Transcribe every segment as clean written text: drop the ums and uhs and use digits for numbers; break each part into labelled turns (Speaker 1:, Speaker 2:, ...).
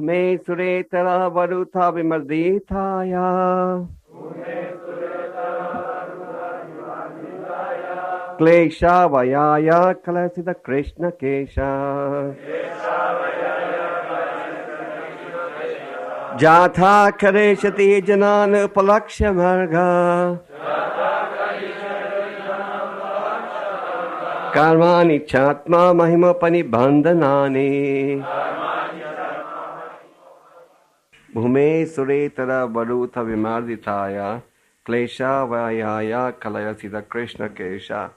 Speaker 1: Bhume suretara varutha vimarditaya. Klesha vayaya kalasita Krishna Kesha. Jatha kareshati janan upalakshya marga. Karmani chatma mahimapani bandhanani. Bhume suretara varutha vimarditaya. Klesha vayaya kalayasita Krishna Kesha.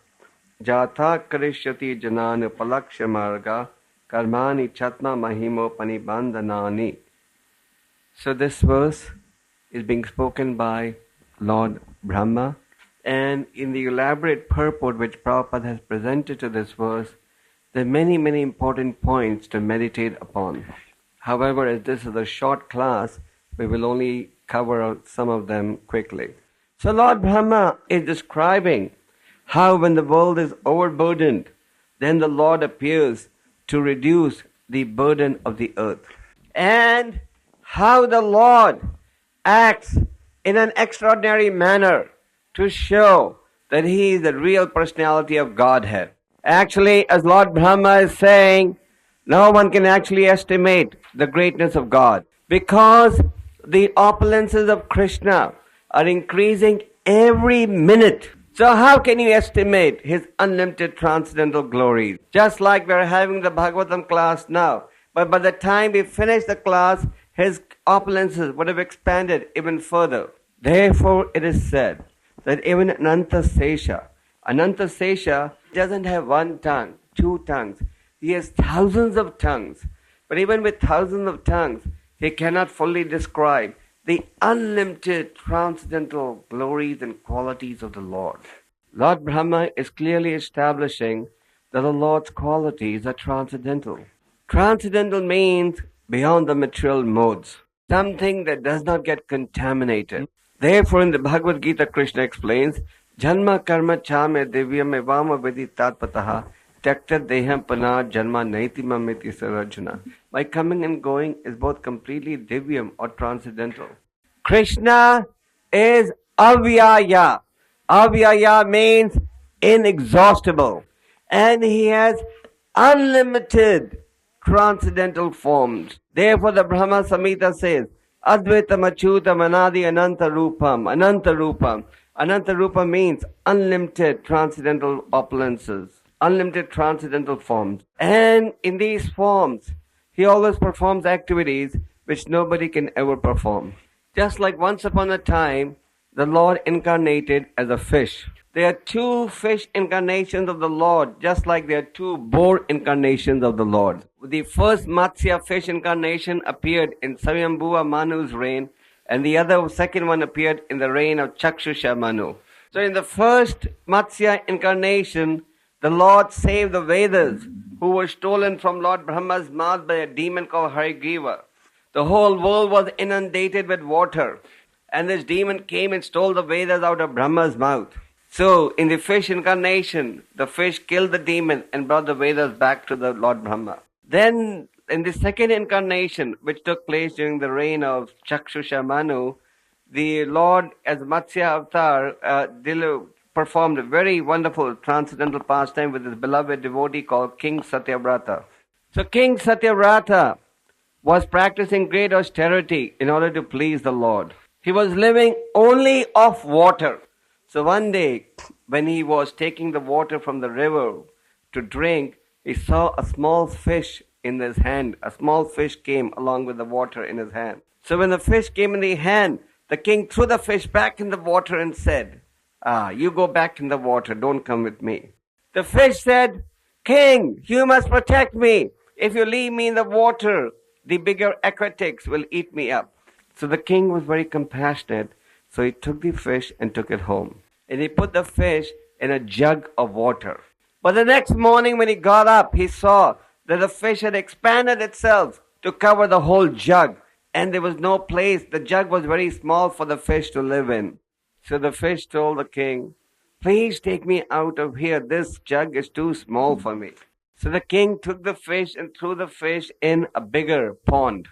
Speaker 1: Jatha karishyati janan upalakshya marga. Karmani chatma mahimapani bandhanani. So this verse is being spoken by Lord Brahma, and in the elaborate purport which Prabhupada has presented to this verse, there are many, many important points to meditate upon. However, as this is a short class, we will only cover some of them quickly. So Lord Brahma is describing how when the world is overburdened, then the Lord appears to reduce the burden of the earth. And how the Lord acts in an extraordinary manner to show that He is the real personality of Godhead. Actually, as Lord Brahma is saying, no one can actually estimate the greatness of God, because the opulences of Krishna are increasing every minute. So how can you estimate His unlimited transcendental glories? Just like we're having the Bhagavatam class now, but by the time we finish the class, His opulences would have expanded even further. Therefore, it is said that even Ananta Sesha doesn't have one tongue, two tongues. He has thousands of tongues. But even with thousands of tongues, he cannot fully describe the unlimited transcendental glories and qualities of the Lord. Lord Brahma is clearly establishing that the Lord's qualities are transcendental. Transcendental means beyond the material modes, something that does not get contaminated. Therefore, in the Bhagavad Gita, Krishna explains, Janma karma chame divyam evama vedi tatpataha tyakta deham pana janma naitimam iti sarajuna. My coming and going is both completely divyam or transcendental. Krishna is avyaya. Avyaya means inexhaustible. And He has unlimited transcendental forms. Therefore the Brahma Samhita says, Advaitam Achyutam Anadi Ananta Rupam. Ananta Rupam. Ananta Rupa means unlimited transcendental opulences, unlimited transcendental forms. And in these forms, He always performs activities which nobody can ever perform. Just like once upon a time, the Lord incarnated as a fish. There are two fish incarnations of the Lord, just like there are two boar incarnations of the Lord. The first Matsya fish incarnation appeared in Swayambhuva Manu's reign, and the second one appeared in the reign of Chakshusha Manu. So in the first Matsya incarnation, the Lord saved the Vedas, who were stolen from Lord Brahma's mouth by a demon called Harigriva. The whole world was inundated with water, and this demon came and stole the Vedas out of Brahma's mouth. So, in the fish incarnation, the fish killed the demon and brought the Vedas back to the Lord Brahma. Then, in the second incarnation, which took place during the reign of Chakshusha Manu, the Lord, as Matsya Avatar, performed a very wonderful transcendental pastime with his beloved devotee called King Satyavrata. So, King Satyavrata was practicing great austerity in order to please the Lord. He was living only off water. So one day, when he was taking the water from the river to drink, he saw a small fish in his hand. A small fish came along with the water in his hand. So when the fish came in the hand, the king threw the fish back in the water and said, you go back in the water, don't come with me. The fish said, King, you must protect me. If you leave me in the water, the bigger aquatics will eat me up. So the king was very compassionate. So he took the fish and took it home. And he put the fish in a jug of water. But the next morning when he got up, he saw that the fish had expanded itself to cover the whole jug. And there was no place. The jug was very small for the fish to live in. So the fish told the king, please take me out of here. This jug is too small for me. So the king took the fish and threw the fish in a bigger pond.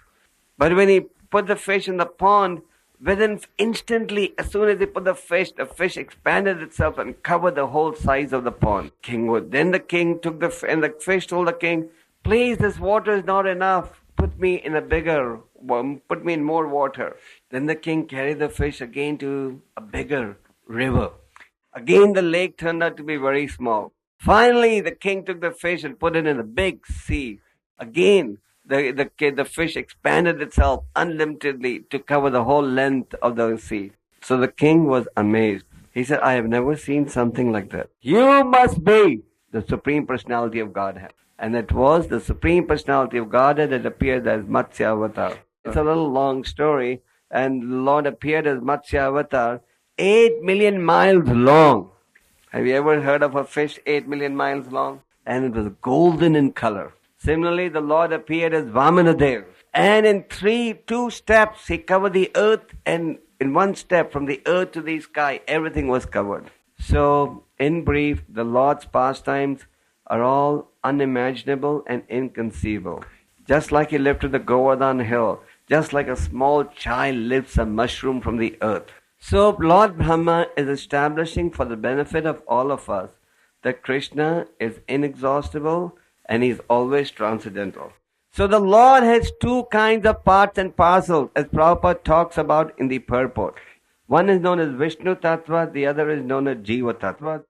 Speaker 1: But when he put the fish in the pond, within instantly, as soon as he put the fish expanded itself and covered the whole size of the pond. Then the king took and the fish told the king, please, this water is not enough. Put me in more water. Then the king carried the fish again to a bigger river. Again, the lake turned out to be very small. Finally, the king took the fish and put it in a big sea. Again, the fish expanded itself unlimitedly to cover the whole length of the sea. So the king was amazed. He said, I have never seen something like that. You must be the Supreme Personality of Godhead. And it was the Supreme Personality of Godhead that appeared as Matsya Avatar. It's a little long story, and the Lord appeared as Matsya Avatar 8 million miles long. Have you ever heard of a fish 8 million miles long? And it was golden in color. Similarly, the Lord appeared as Vamanadev. And in 2 steps, he covered the earth, and in 1 step from the earth to the sky, everything was covered. So, in brief, the Lord's pastimes are all unimaginable and inconceivable. Just like he lifted the Govardhan hill, just like a small child lifts a mushroom from the earth. So Lord Brahma is establishing for the benefit of all of us that Krishna is inexhaustible and he is always transcendental. So the Lord has 2 kinds of parts and parcels, as Prabhupada talks about in the purport. One is known as Vishnu Tattva, the other is known as Jiva Tattva.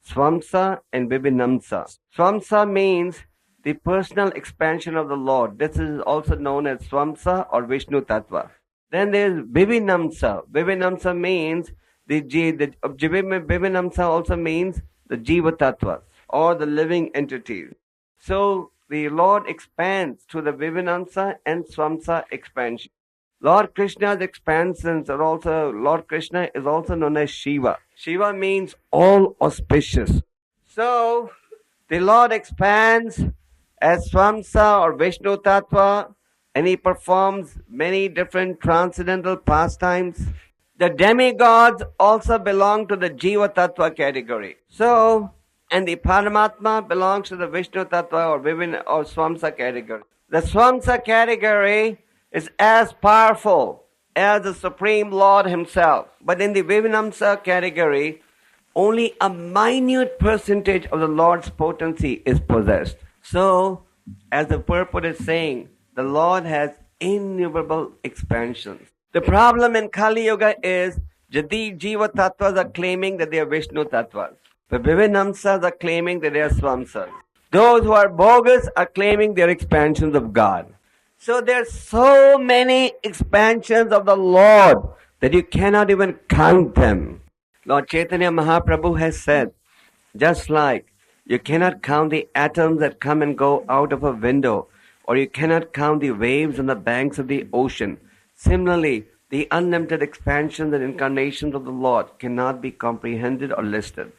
Speaker 1: Swamsa and Vibhinamsa. Swamsa means the personal expansion of the Lord. This is also known as Swamsa or Vishnu Tattva. Then there is Vibhinamsa. Vibhinamsa means Vibhinamsa also means the Jiva Tattva or the living entities. So the Lord expands through the Vibhinamsa and Swamsa expansion. Lord Krishna's expansions are also, Lord Krishna is also known as Shiva. Shiva means all auspicious. So, the Lord expands as Swamsa or Vishnu Tattva, and he performs many different transcendental pastimes. The demigods also belong to the Jiva Tattva category. So, and the Paramatma belongs to the Vishnu Tattva or Swamsa category. The Swamsa category is as powerful as the Supreme Lord himself. But in the Vibhinamsa category, only a minute percentage of the Lord's potency is possessed. So, as the purport is saying, the Lord has innumerable expansions. The problem in Kali Yuga is the Jiva Tattvas are claiming that they are Vishnu Tattvas. The Vibhinamsas are claiming that they are Swamsas. Those who are bogus are claiming they are expansions of God. So there's so many expansions of the Lord that you cannot even count them. Lord Chaitanya Mahaprabhu has said, just like you cannot count the atoms that come and go out of a window, or you cannot count the waves on the banks of the ocean. Similarly, the unlimited expansions and incarnations of the Lord cannot be comprehended or listed.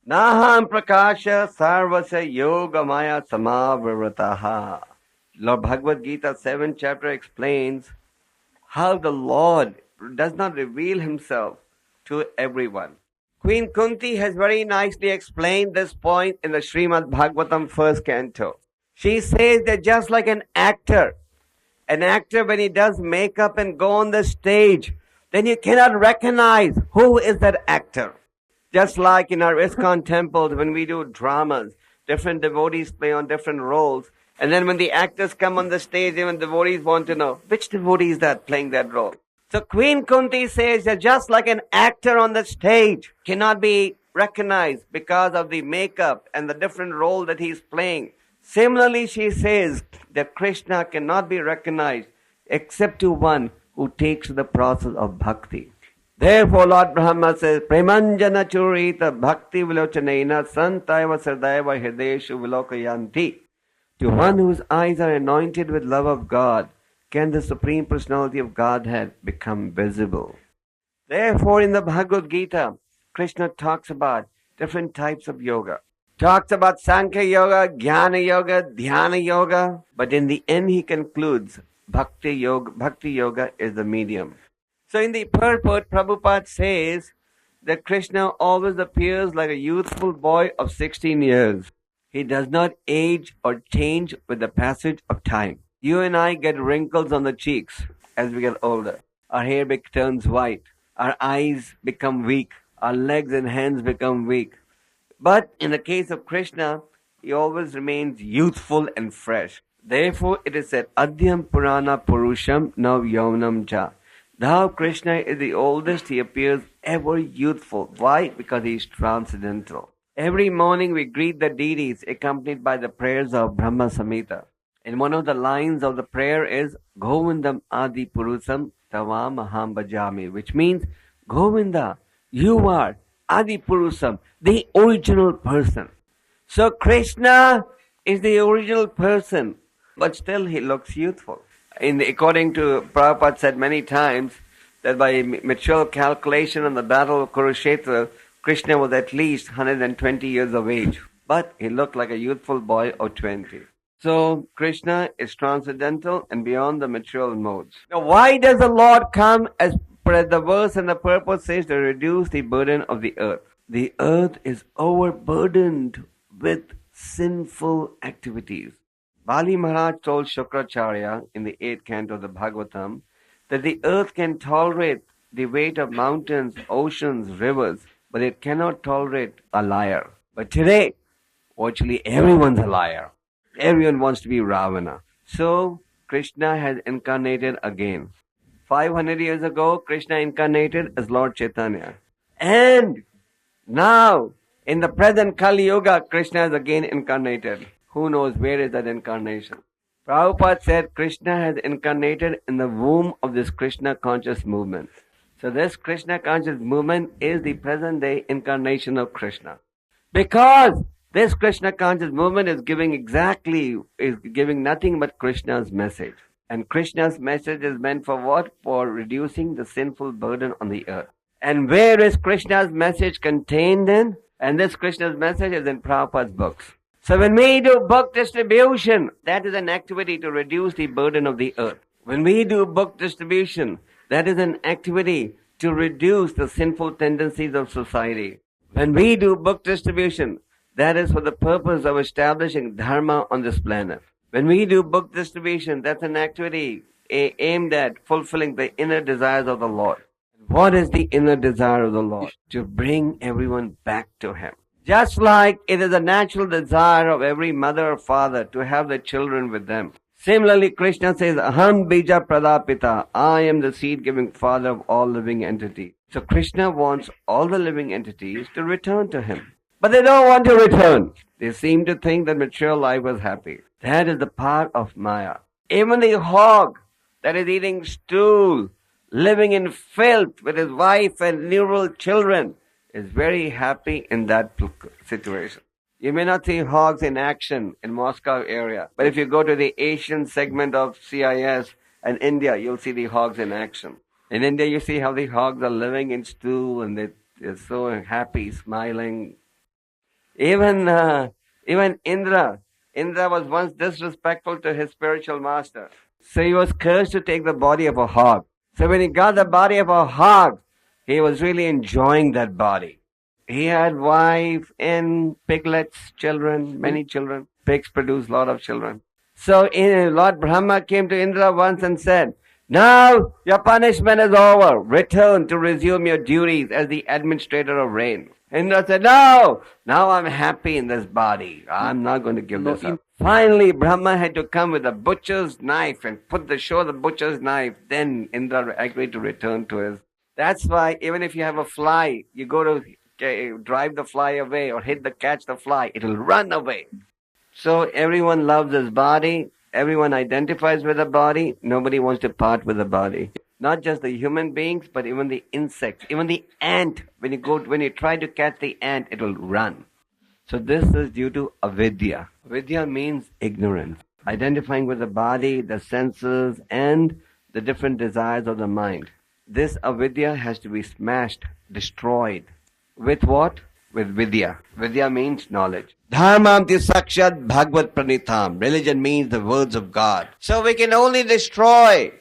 Speaker 1: Naham prakasha sarvasya yoga maya samavrataha. Lord Bhagavad Gita 7th chapter explains how the Lord does not reveal himself to everyone. Queen Kunti has very nicely explained this point in the Srimad Bhagavatam 1st canto. She says that just like an actor when he does makeup and go on the stage, then you cannot recognize who is that actor. Just like in our ISKCON temples when we do dramas, different devotees play on different roles. And then when the actors come on the stage, even devotees want to know, which devotee is that playing that role? So Queen Kunti says that just like an actor on the stage cannot be recognized because of the makeup and the different role that he's playing. Similarly, she says that Krishna cannot be recognized except to one who takes the process of bhakti. Therefore, Lord Brahma says, Premanjana churita bhakti vilochanena santaiva sardaiva hrideshu vilokayanti. To one whose eyes are anointed with love of God, can the Supreme Personality of Godhead become visible. Therefore, in the Bhagavad Gita, Krishna talks about different types of yoga. Talks about Sankhya Yoga, Jnana Yoga, Dhyana Yoga, but in the end he concludes, Bhakti Yoga is the medium. So in the purport, Prabhupada says that Krishna always appears like a youthful boy of 16 years. He does not age or change with the passage of time. You and I get wrinkles on the cheeks. as we get older. Our hair turns white. Our eyes become weak. Our legs and hands become weak. But in the case of Krishna, he always remains youthful and fresh. Therefore, it is said, Adhyam Purana Purusham Nav Yaunam Cha. Thou, Krishna, is the oldest. He appears ever youthful. Why? Because he is transcendental. Every morning we greet the deities accompanied by the prayers of Brahma Samhita. And one of the lines of the prayer is Govindam Adi Purusam Tavam Aham Bhajami, which means, Govinda, you are Adi Purusam, the original person. So Krishna is the original person, but still he looks youthful. According to Prabhupada said many times that by mature calculation on the battle of Kurukshetra, Krishna was at least 120 years of age, but he looked like a youthful boy of 20. So Krishna is transcendental and beyond the material modes. Now why does the Lord come? As the verse and the purpose says, to reduce the burden of the earth. The earth is overburdened with sinful activities. Bali Maharaj told Shukracharya in the 8th canto of the Bhagavatam that the earth can tolerate the weight of mountains, oceans, rivers, but it cannot tolerate a liar. But today, virtually everyone's a liar. Everyone wants to be Ravana. So, Krishna has incarnated again. 500 years ago, Krishna incarnated as Lord Chaitanya. And now, in the present Kali Yuga, Krishna is again incarnated. Who knows where is that incarnation? Prabhupada said Krishna has incarnated in the womb of this Krishna conscious movement. So this Krishna conscious movement is the present day incarnation of Krishna. Because this Krishna conscious movement is giving nothing but Krishna's message. And Krishna's message is meant for what? For reducing the sinful burden on the earth. And where is Krishna's message contained in? And this Krishna's message is in Prabhupada's books. So when we do book distribution, that is an activity to reduce the burden of the earth. When we do book distribution, that is an activity to reduce the sinful tendencies of society. When we do book distribution, that is for the purpose of establishing dharma on this planet. When we do book distribution, that's an activity aimed at fulfilling the inner desires of the Lord. What is the inner desire of the Lord? To bring everyone back to Him. Just like it is a natural desire of every mother or father to have their children with them. Similarly, Krishna says, Aham bija pradapita. I am the seed-giving father of all living entities. So Krishna wants all the living entities to return to Him. But they don't want to return. They seem to think that material life was happy. That is the part of Maya. Even the hog that is eating stool, living in filth with his wife and numerous children, is very happy in that situation. You may not see hogs in action in Moscow area, but if you go to the Asian segment of CIS and India, you'll see the hogs in action. In India, you see how the hogs are living in stool and they're so happy, smiling. Even Indra was once disrespectful to his spiritual master. So he was cursed to take the body of a hog. So when he got the body of a hog, he was really enjoying that body. He had wife and piglets, children, many children. Pigs produce a lot of children. So Lord Brahma came to Indra once and said, now your punishment is over. Return to resume your duties as the administrator of rain. Indra said, no, now I'm happy in this body. I'm not going to give this up. Finally, Brahma had to come with a butcher's knife and show the butcher's knife. Then Indra agreed to return to his. That's why even if you have a fly, you go to drive the fly away or catch the fly, it'll run away. So everyone loves his body. Everyone identifies with the body. Nobody wants to part with the body. Not just the human beings, but even the insects, even the ant. When you try to catch the ant, it will run. So this is due to avidya. Avidya means ignorance. Identifying with the body, the senses, and the different desires of the mind. This avidya has to be smashed, destroyed. With what? With vidya. Vidya means knowledge. Dharmam ti sakshat bhagavad pranitam. Religion means the words of God. So we can only destroy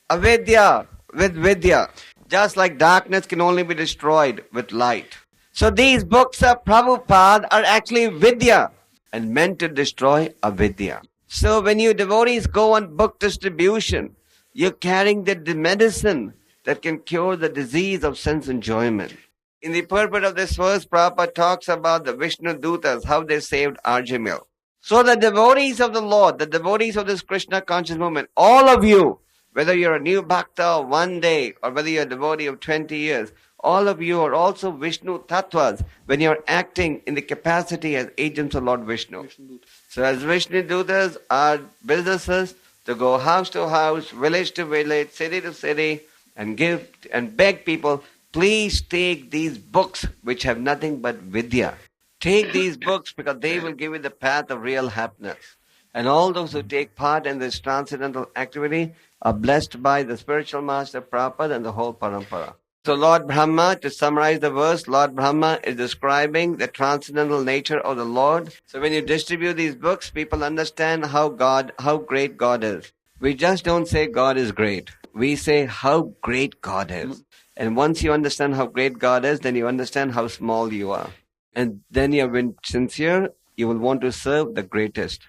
Speaker 1: avidya with vidya. Just like darkness can only be destroyed with light. So these books of Prabhupada are actually vidya and meant to destroy avidya. So when you devotees go on book distribution, You're carrying the medicine that can cure the disease of sense enjoyment. In the purport of this verse, Prabhupada talks about the Vishnu Dutas, how they saved Arjamil. So the devotees of the Lord, the devotees of this Krishna conscious movement, all of you, whether you're a new bhakta of 1 day or whether you're a devotee of 20 years, all of you are also Vishnu Tattvas when you're acting in the capacity as agents of Lord Vishnu. So as Vishnu Dutas, our businesses to go house to house, village to village, city to city, and give and beg people, please take these books which have nothing but Vidya. Take these books because they will give you the path of real happiness. And all those who take part in this transcendental activity are blessed by the spiritual master Prabhupada and the whole parampara. So Lord Brahma, to summarize the verse, Lord Brahma is describing the transcendental nature of the Lord. So when you distribute these books, people understand how great God is. We just don't say God is great. We say how great God is. And once you understand how great God is, then you understand how small you are. And then you have been sincere, you will want to serve the greatest.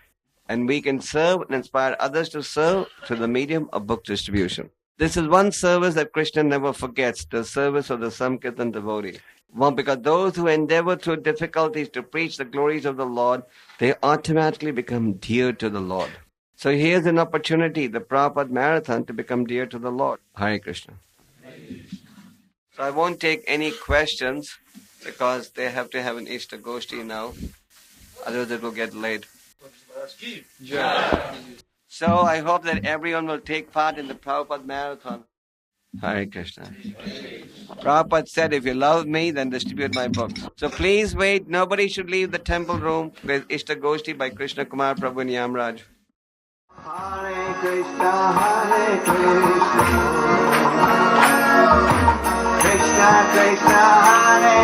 Speaker 1: And we can serve and inspire others to serve through the medium of book distribution. This is one service that Krishna never forgets, the service of the Sankirtan devotee. Well, because those who endeavor through difficulties to preach the glories of the Lord, they automatically become dear to the Lord. So here's an opportunity, the Prabhupada Marathon, to become dear to the Lord. Hare Krishna. So I won't take any questions because they have to have an Ishta Goshti now. Otherwise it will get late. So I hope that everyone will take part in the Prabhupada Marathon. Hare Krishna. Prabhupada said, if you love me, then distribute my books. So please wait. Nobody should leave the temple room with Ishta Goshti by Krishna Kumar Prabhu and Yamraj. Hare Krishna, Hare Krishna, Krishna Krishna, Hare